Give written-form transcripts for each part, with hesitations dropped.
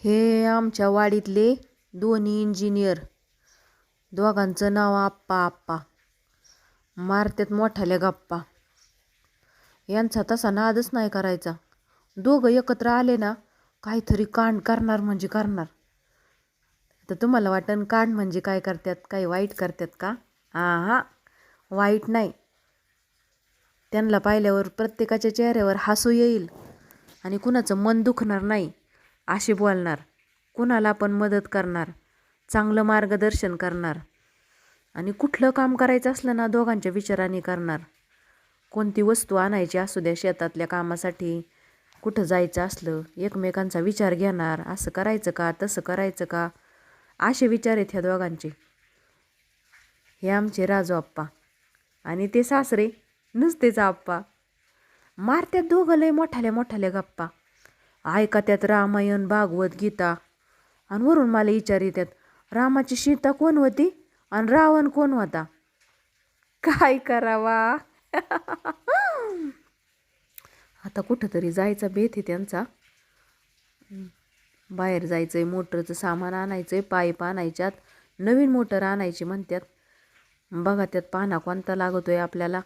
हे आमच्या वाडीतले दोन्ही इंजिनियर, दोघांचं नाव आप्पा आप्पा. मारत्यात मोठाल्या गप्पा. यांचा तसा नादच नाही करायचा. दोघं एकत्र आले ना काहीतरी कांड करणार म्हणजे करणार. तर तुम्हाला वाटन कांड म्हणजे काय करतात, काही वाईट करतात का? हा, वाईट नाही. त्यांना पाहिल्यावर प्रत्येकाच्या चेहऱ्यावर हसू येईल आणि कुणाचं मन दुखणार नाही असे बोलणार. कुणाला पण मदत करणार, चांगलं मार्गदर्शन करणार आणि कुठलं काम करायचं असलं ना दोघांच्या विचाराने करणार. कोणती वस्तू आणायची असू द्या शेतातल्या कामासाठी, कुठं जायचं असलं एकमेकांचा विचार घेणार. असं करायचं का, तसं करायचं का, असे विचार आहेत ह्या दोघांचे. हे आमचे राजू आप्पा आणि ते सासरे नुसतेच आप्पा. मारत्यात दोघं लय मोठाल्या मोठाल्या गप्पा. ऐका त्यात रामायण भागवत गीता आणि वरून मला विचार येतात, रामाची सीता कोण होती आणि रावण कोण होता? काय करावा. आता कुठंतरी जायचा बेत आहे त्यांचा. बाहेर जायचंय, मोटरचं सामान आणायचंय, पाईप आणायच्यात, नवीन मोटर आणायची म्हणतात. बघा त्यात पाना कोणता लागतोय आपल्याला,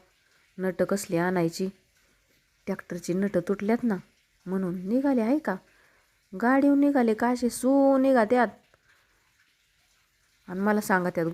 नट कसली आणायची. ट्रॅक्टरची नट तुटल्यात ना म्हणून निघाले आहे का, गाडीवर निघाले का असे सू निघा त्यात आणि मला सांगा त्यात